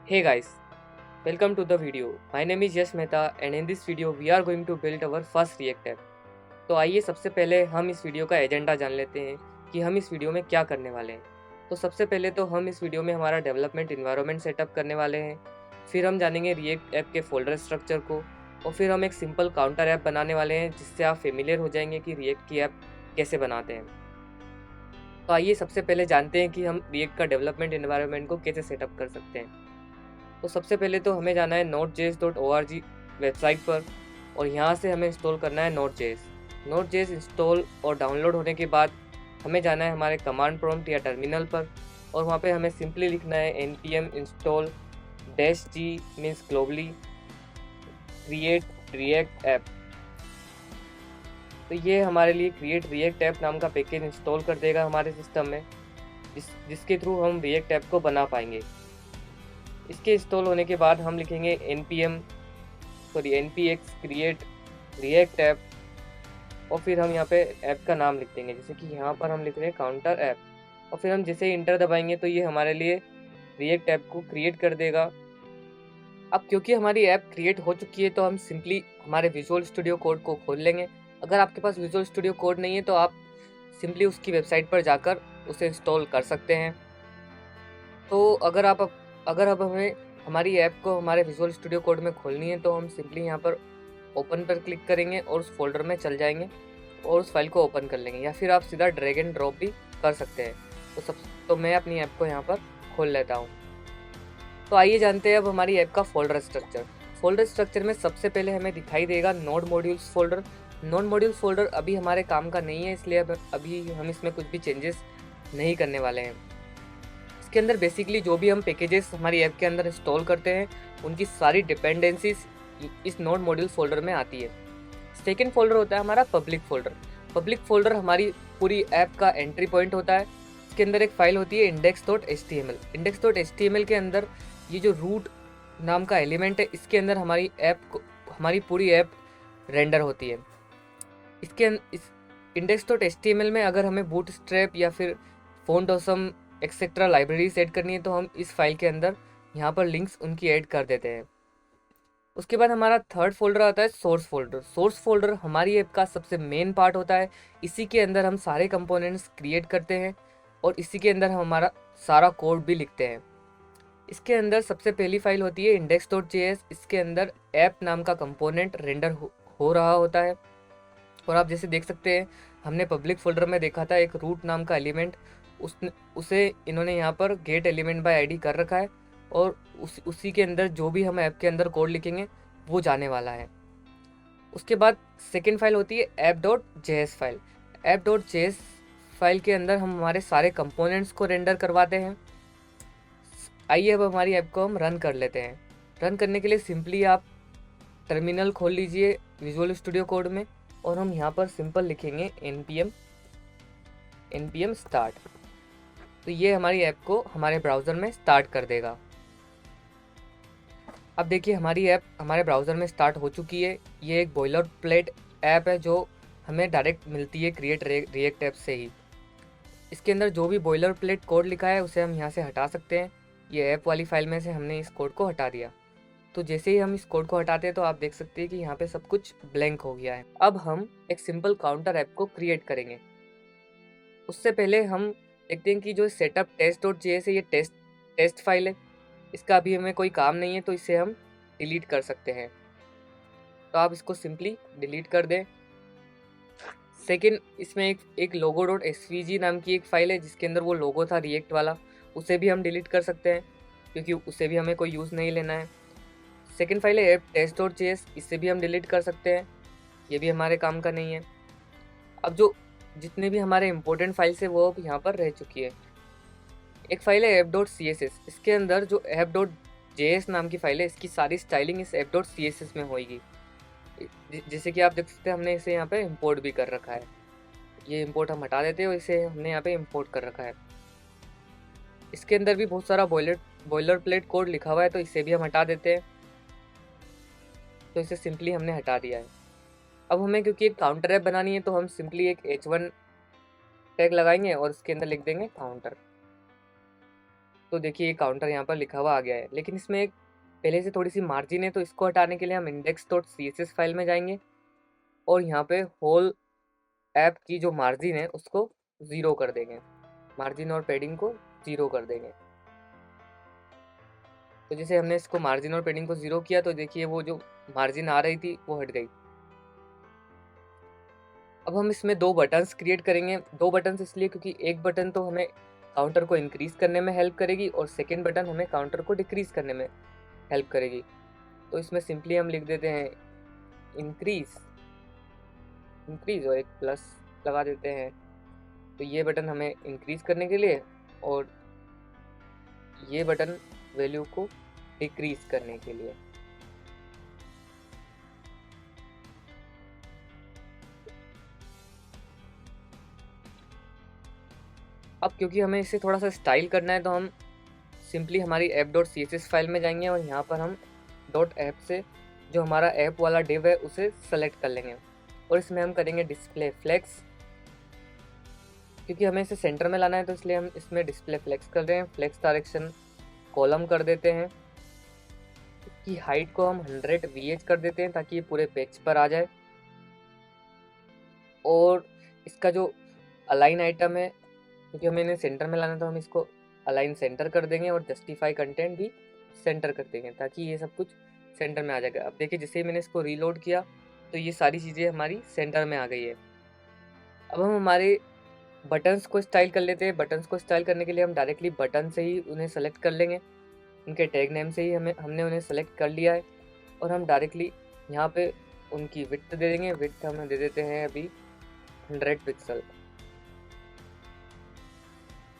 Hey guys, welcome to the video. My name is Yash Mehta and in this video we are going to build our first React app. तो आइए सबसे पहले हम इस video का agenda जान लेते हैं कि हम इस वीडियो में क्या करने वाले हैं। तो सबसे पहले तो हम इस वीडियो में हमारा डेवलपमेंट इन्वायरमेंट सेटअप करने वाले हैं। फिर हम जानेंगे रिएक्ट ऐप के फोल्डर स्ट्रक्चर को और फिर हम एक सिंपल काउंटर ऐप बनाने वाले हैं जिससे आप फेमिलियर हो जाएंगे कि रिएक्ट की ऐप कैसे बनाते हैं। तो आइए सबसे पहले जानते हैं कि हम रिएक्ट का डेवलपमेंट इन्वायरमेंट को कैसे सेटअप कर सकते हैं। तो सबसे पहले तो हमें जाना है node.js.org वेबसाइट पर और यहाँ से हमें इंस्टॉल करना है Node.js। Node.js इंस्टॉल और डाउनलोड होने के बाद हमें जाना है हमारे कमांड प्रॉम्प्ट या टर्मिनल पर और वहाँ पे हमें सिंपली लिखना है npm install -g means globally create react app. तो ये हमारे लिए क्रिएट रिएक्ट ऐप नाम का पैकेज इंस्टॉल कर देगा हमारे सिस्टम में, जिसके थ्रू हम रिएक्ट ऐप को बना पाएंगे। इसके इंस्टॉल होने के बाद हम लिखेंगे npx क्रिएट रिएक्ट ऐप और फिर हम यहाँ पे ऐप का नाम लिख देंगे, जैसे कि यहाँ पर हम लिख रहे हैं काउंटर ऐप। और फिर हम जैसे ही इंटर दबाएंगे तो ये हमारे लिए रिएक्ट ऐप को क्रिएट कर देगा। अब क्योंकि हमारी ऐप क्रिएट हो चुकी है तो हम सिंपली हमारे विजुअल स्टूडियो कोड को खोल लेंगे। अगर आपके पास विजुअल स्टूडियो कोड नहीं है तो आप सिंपली उसकी वेबसाइट पर जाकर उसे इंस्टॉल कर सकते हैं। तो अगर अब हमें हमारी ऐप को हमारे विजुअल स्टूडियो कोड में खोलनी है तो हम सिंपली यहाँ पर ओपन पर क्लिक करेंगे और उस फोल्डर में चल जाएंगे और उस फाइल को ओपन कर लेंगे, या फिर आप सीधा ड्रैग एंड ड्रॉप भी कर सकते हैं। तो मैं अपनी ऐप को यहाँ पर खोल लेता हूँ। तो आइए जानते हैं अब हमारी ऐप का फोल्डर स्ट्रक्चर। फोल्डर स्ट्रक्चर में सबसे पहले हमें दिखाई देगा node modules folder. Node modules folder अभी हमारे काम का नहीं है, इसलिए अभी हम इसमें कुछ भी चेंजेस नहीं करने वाले हैं। इसके अंदर बेसिकली जो भी हम पैकेजेस हमारी ऐप के अंदर इंस्टॉल करते हैं उनकी सारी डिपेंडेंसीज इस नोड मॉड्यूल फोल्डर में आती है। सेकेंड फोल्डर होता है हमारा पब्लिक फोल्डर। पब्लिक फोल्डर हमारी पूरी ऐप का एंट्री पॉइंट होता है। इसके अंदर एक फाइल होती है index.html। index.html के अंदर ये जो रूट नाम का एलिमेंट है, इसके अंदर हमारी पूरी ऐप रेंडर होती है। इस index.html में अगर हमें बूटस्ट्रैप या फिर font awesome etcetera libraries add करनी है तो हम इस फाइल के अंदर यहाँ पर लिंक्स उनकी ऐड कर देते हैं। उसके बाद हमारा थर्ड फोल्डर आता है सोर्स फोल्डर। सोर्स फोल्डर हमारी ऐप का सबसे मेन पार्ट होता है। इसी के अंदर हम सारे कंपोनेंट्स क्रिएट करते हैं और इसी के अंदर हम हमारा सारा कोड भी लिखते हैं। इसके अंदर सबसे पहली फाइल होती है index.js। इसके अंदर ऐप नाम का कंपोनेंट रेंडर हो रहा होता है और आप जैसे देख सकते हैं हमने पब्लिक फोल्डर में देखा था एक रूट नाम का एलिमेंट, उसे इन्होंने यहाँ पर गेट एलिमेंट बाय आईडी कर रखा है और उसी के अंदर जो भी हम ऐप के अंदर कोड लिखेंगे वो जाने वाला है। उसके बाद सेकेंड फाइल होती है app.js फाइल। app.js फाइल के अंदर हम हमारे सारे कंपोनेंट्स को रेंडर करवाते हैं। आइए अब हमारी ऐप को हम रन कर लेते हैं। रन करने के लिए सिंपली आप टर्मिनल खोल लीजिए विजुअल स्टूडियो कोड में और हम यहाँ पर सिंपल लिखेंगे npm स्टार्ट। तो ये हमारी ऐप को हमारे ब्राउज़र में स्टार्ट कर देगा। अब देखिए हमारी ऐप हमारे ब्राउज़र में स्टार्ट हो चुकी है। ये एक बॉयलर प्लेट ऐप है जो हमें डायरेक्ट मिलती है क्रिएट रिएक्ट ऐप से ही। इसके अंदर जो भी बॉयलर प्लेट कोड लिखा है उसे हम यहाँ से हटा सकते हैं। ये ऐप वाली फाइल में से हमने इस कोड को हटा दिया। तो जैसे ही हम इस कोड को हटाते हैं तो आप देख सकते हैं कि यहाँ पे सब कुछ ब्लैंक हो गया है। अब हम एक सिंपल काउंटर ऐप को क्रिएट करेंगे। उससे पहले हम देखते हैं कि जो सेटअप test.js है ये टेस्ट फाइल है। इसका अभी हमें कोई काम नहीं है तो इसे हम डिलीट कर सकते हैं। तो आप इसको सिंपली डिलीट कर दें। सेकेंड इसमें एक logo.svg नाम की एक फ़ाइल है जिसके अंदर वो लोगो था रिएक्ट वाला, उसे भी हम डिलीट कर सकते हैं क्योंकि उसे भी हमें कोई यूज़ नहीं लेना है। सेकेंड फाइल है test.js, इसे भी हम डिलीट कर सकते हैं, ये भी हमारे काम का नहीं है। अब जो जितने भी हमारे इम्पोर्टेंट फाइल्स है वो अब यहाँ पर रह चुकी है। एक फाइल है app.css। इसके अंदर जो app.js नाम की फाइल है इसकी सारी स्टाइलिंग इस app.css में होगी। जैसे कि आप देख सकते हैं हमने इसे यहाँ पे इंपोर्ट भी कर रखा है। ये इंपोर्ट हम हटा देते हैं और इसे हमने यहाँ पे इंपोर्ट कर रखा है। इसके अंदर भी बहुत सारा बॉयलर प्लेट कोड लिखा हुआ है तो इसे भी हम हटा देते हैं। तो इसे सिंपली हमने हटा दिया है। अब हमें क्योंकि एक काउंटर ऐप बनानी है तो हम सिंपली एक h1 टैग लगाएंगे और इसके अंदर लिख देंगे काउंटर। तो देखिए ये काउंटर यहाँ पर लिखा हुआ आ गया है, लेकिन इसमें एक पहले से थोड़ी सी मार्जिन है, तो इसको हटाने के लिए हम index.css फाइल में जाएंगे और यहाँ पे होल ऐप की जो मार्जिन है उसको 0 कर देंगे, मार्जिन और पैडिंग को 0 कर देंगे। तो जैसे हमने इसको मार्जिन और पैडिंग को 0 किया तो देखिए वो जो मार्जिन आ रही थी वो हट गई। अब हम इसमें दो बटन्स क्रिएट करेंगे। दो बटन्स इसलिए क्योंकि एक बटन तो हमें काउंटर को इंक्रीज करने में हेल्प करेगी और सेकेंड बटन हमें काउंटर को डिक्रीज करने में हेल्प करेगी। तो इसमें सिंपली हम लिख देते हैं इंक्रीज, इंक्रीज और एक प्लस लगा देते हैं। तो ये बटन हमें इंक्रीज करने के लिए और ये बटन वैल्यू को डिक्रीज करने के लिए। अब क्योंकि हमें इसे थोड़ा सा स्टाइल करना है तो हम सिंपली हमारी app.css फाइल में जाएंगे और यहाँ पर हम .app से जो हमारा ऐप वाला डिव है उसे सेलेक्ट कर लेंगे और इसमें हम करेंगे डिस्प्ले फ्लेक्स। क्योंकि हमें इसे सेंटर में लाना है तो इसलिए हम इसमें डिस्प्ले फ्लेक्स कर रहे हैं। फ्लेक्स डायरेक्शन कॉलम कर देते हैं, इसकी हाइट को हम 100 VH कर देते हैं ताकि ये पूरे पेज पर आ जाए। और इसका जो अलाइन आइटम है, क्योंकि हमें इन्हें सेंटर में लाना है तो हम इसको अलाइन सेंटर कर देंगे और जस्टिफाई कंटेंट भी सेंटर कर देंगे ताकि ये सब कुछ सेंटर में आ जाएगा। अब देखिए जैसे ही मैंने इसको रीलोड किया तो ये सारी चीज़ें हमारी सेंटर में आ गई है। अब हम हमारे बटन्स को स्टाइल कर लेते हैं। बटन्स को स्टाइल करने के लिए हम डायरेक्टली बटन से ही उन्हें सेलेक्ट कर लेंगे, उनके टैग नेम से ही हमने उन्हें सेलेक्ट कर लिया है और हम डायरेक्टली यहाँ पे उनकी विड्थ दे देंगे। विड्थ हम दे देते हैं अभी 100 पिक्सल।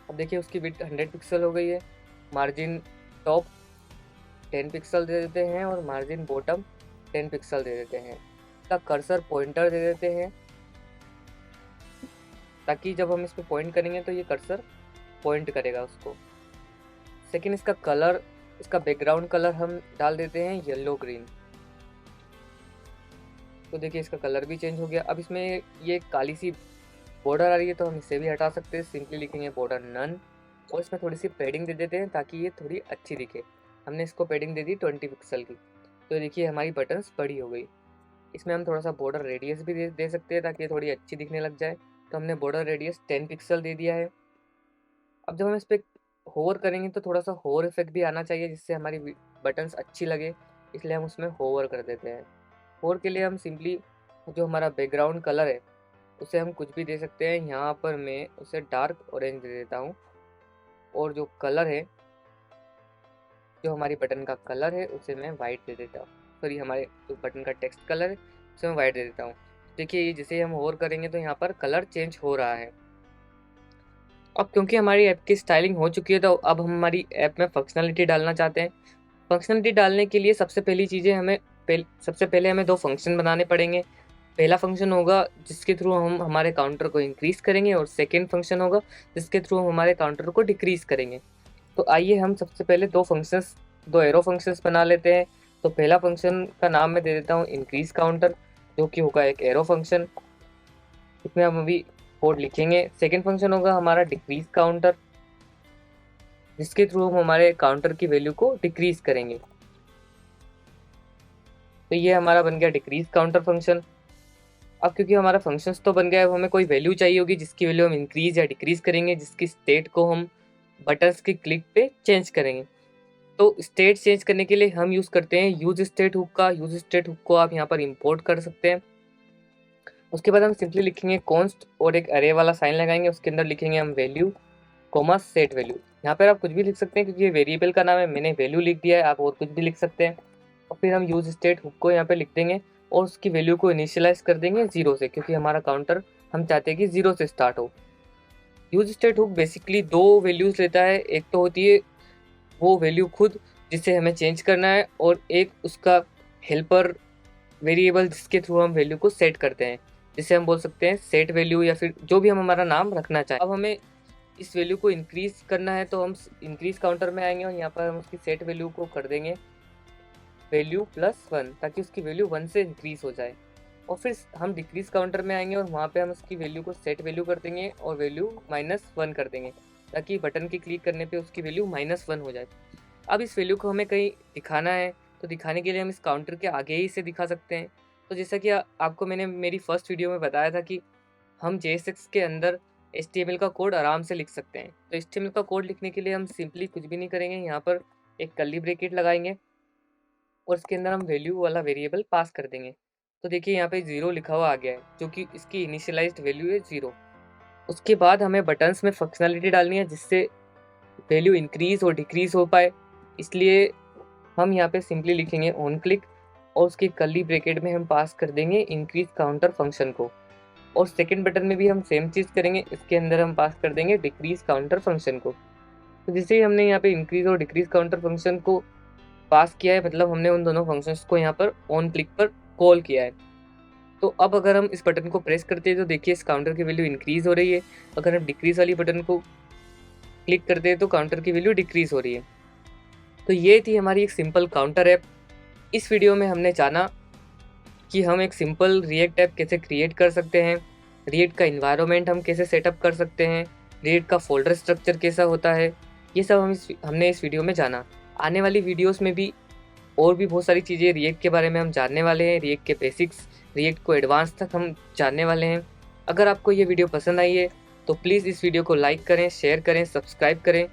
अब देखिए उसकी विड्थ 100 पिक्सल हो गई है। मार्जिन टॉप 10 पिक्सल दे देते हैं और मार्जिन बॉटम 10 पिक्सल दे देते हैं। इसका कर्सर पॉइंटर दे देते हैं ताकि जब हम इस पर पॉइंट करेंगे तो ये कर्सर पॉइंट करेगा उसको। सेकंड इसका कलर, इसका बैकग्राउंड कलर हम डाल देते हैं येलो ग्रीन। तो देखिए इसका कलर भी चेंज हो गया। अब इसमें ये काली सी बॉर्डर आ रही है तो हम इसे भी हटा सकते हैं, सिंपली लिखेंगे बॉर्डर नन और इसमें थोड़ी सी पैडिंग दे देते हैं ताकि ये थोड़ी अच्छी दिखे। हमने इसको पैडिंग दे दी 20 पिक्सल की। तो देखिए हमारी बटन्स बड़ी हो गई। इसमें हम थोड़ा सा बॉर्डर रेडियस भी दे सकते हैं ताकि ये थोड़ी अच्छी दिखने लग जाए। तो हमने बॉर्डर रेडियस 10 पिक्सल दे दिया है। अब जब हम इस पर होवर करेंगे तो थोड़ा सा होवर इफेक्ट भी आना चाहिए जिससे हमारी बटन्स अच्छी लगे, इसलिए हम उसमें होवर कर देते हैं। होवर के लिए हम सिंपली जो हमारा बैकग्राउंड कलर है उसे हम कुछ भी दे सकते हैं। यहाँ पर मैं उसे डार्क ऑरेंज दे देता हूँ और जो कलर है, जो हमारी बटन का कलर है उसे मैं वाइट दे देता हूँ। सॉरी, हमारे जो बटन का टेक्स्ट कलर है उसे मैं वाइट दे देता हूँ। देखिए ये जैसे हम होवर करेंगे तो यहाँ पर कलर चेंज हो रहा है। अब क्योंकि हमारी ऐप की स्टाइलिंग हो चुकी है तो अब हम हमारी ऐप में फंक्शनलिटी डालना चाहते हैं। फंक्शनलिटी डालने के लिए सबसे पहले हमें दो फंक्शन बनाने पड़ेंगे। पहला फंक्शन होगा जिसके थ्रू हम हमारे काउंटर को इंक्रीज करेंगे और सेकेंड फंक्शन होगा जिसके थ्रू हम हमारे काउंटर को डिक्रीज करेंगे। तो आइए हम सबसे पहले दो एरो फंक्शंस बना लेते हैं। तो पहला फंक्शन का नाम मैं दे देता हूँ इंक्रीज काउंटर, जो कि होगा एक एरो फंक्शन, इसमें हम अभी कोड लिखेंगे। सेकेंड फंक्शन होगा हमारा डिक्रीज काउंटर, जिसके थ्रू हम हमारे काउंटर की वैल्यू को डिक्रीज करेंगे। तो ये हमारा बन गया डिक्रीज काउंटर फंक्शन। अब क्योंकि हमारा फंक्शंस तो बन गया है, अब हमें कोई वैल्यू चाहिए होगी जिसकी वैल्यू हम इंक्रीज या डिक्रीज करेंगे, जिसकी स्टेट को हम बटन्स की क्लिक पे चेंज करेंगे। तो स्टेट चेंज करने के लिए हम यूज़ करते हैं यूज स्टेट हुक का। यूज स्टेट हुक को आप यहाँ पर इंपोर्ट कर सकते हैं। उसके बाद हम सिंपली लिखेंगे कॉन्स्ट और एक अरे वाला साइन लगाएंगे, उसके अंदर लिखेंगे हम वैल्यू कोमा सेट वैल्यू। यहाँ पर आप कुछ भी लिख सकते हैं क्योंकि ये वेरिएबल का नाम है, मैंने वैल्यू लिख दिया है, आप और कुछ भी लिख सकते हैं। और फिर हम यूज स्टेट हुक को यहाँ पे लिख देंगे और उसकी वैल्यू को इनिशियलाइज कर देंगे 0 से, क्योंकि हमारा काउंटर हम चाहते हैं कि 0 से स्टार्ट हो। यूज स्टेट हुक बेसिकली दो वैल्यूज लेता है, एक तो होती है वो वैल्यू खुद जिसे हमें चेंज करना है और एक उसका हेल्पर वेरिएबल जिसके थ्रू हम वैल्यू को सेट करते हैं, जिसे हम बोल सकते हैं सेट वैल्यू या फिर जो भी हम हमारा नाम रखना चाहें। अब हमें इस वैल्यू को इंक्रीज करना है तो हम इंक्रीज काउंटर में आएंगे और यहाँ पर हम उसकी सेट वैल्यू को कर देंगे वैल्यू +1 ताकि उसकी वैल्यू 1 से इंक्रीज हो जाए। और फिर हम डिक्रीज काउंटर में आएंगे और वहाँ पे हम उसकी वैल्यू को सेट वैल्यू कर देंगे और वैल्यू -1 कर देंगे ताकि बटन के क्लिक करने पे उसकी वैल्यू -1 हो जाए। अब इस वैल्यू को हमें कहीं दिखाना है, तो दिखाने के लिए हम इस काउंटर के आगे ही इसे दिखा सकते हैं। तो जैसा कि आपको मैंने मेरी फर्स्ट वीडियो में बताया था कि हम JSX के अंदर HTML का कोड आराम से लिख सकते हैं। तो HTML का कोड लिखने के लिए हम सिंपली कुछ भी नहीं करेंगे, यहाँ पर एक कर्ली ब्रैकेट लगाएंगे और इसके अंदर हम वैल्यू वाला वेरिएबल पास कर देंगे। तो देखिए यहाँ पे 0 लिखा हुआ आ गया है, जो कि इसकी इनिशियलाइज्ड वैल्यू है 0। उसके बाद हमें बटन्स में फंक्शनैलिटी डालनी है जिससे वैल्यू इंक्रीज और डिक्रीज हो पाए, इसलिए हम यहाँ पे सिंपली लिखेंगे ऑन क्लिक और उसके कर्ली ब्रैकेट में हम पास कर देंगे इंक्रीज काउंटर फंक्शन को। और सेकंड बटन में भी हम सेम चीज़ करेंगे, इसके अंदर हम पास कर देंगे डिक्रीज काउंटर फंक्शन को। तो जैसे ही हमने यहाँ पे इंक्रीज और डिक्रीज काउंटर फंक्शन को पास किया है, मतलब हमने उन दोनों फंक्शंस को यहाँ पर ऑन क्लिक पर कॉल किया है। तो अब अगर हम इस बटन को प्रेस करते हैं तो देखिए इस काउंटर की वैल्यू इंक्रीज हो रही है। अगर हम डिक्रीज वाली बटन को क्लिक करते हैं तो काउंटर की वैल्यू डिक्रीज हो रही है। तो ये थी हमारी एक सिंपल काउंटर ऐप। इस वीडियो में हमने जाना कि हम एक सिंपल रिएक्ट ऐप कैसे क्रिएट कर सकते हैं, रिएक्ट का इन्वायरमेंट हम कैसे सेटअप कर सकते हैं, रिएक्ट का फोल्डर स्ट्रक्चर कैसा होता है, ये सब हमने इस वीडियो में जाना। आने वाली वीडियोस में भी और भी बहुत सारी चीज़ें रिएक्ट के बारे में हम जानने वाले हैं, रिएक्ट के बेसिक्स, रिएक्ट को एडवांस तक हम जानने वाले हैं। अगर आपको ये वीडियो पसंद आई है तो प्लीज़ इस वीडियो को लाइक करें, शेयर करें, सब्सक्राइब करें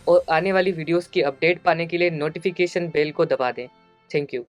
और आने वाली वीडियोस की अपडेट पाने के लिए नोटिफिकेशन बेल को दबा दें। Thank you.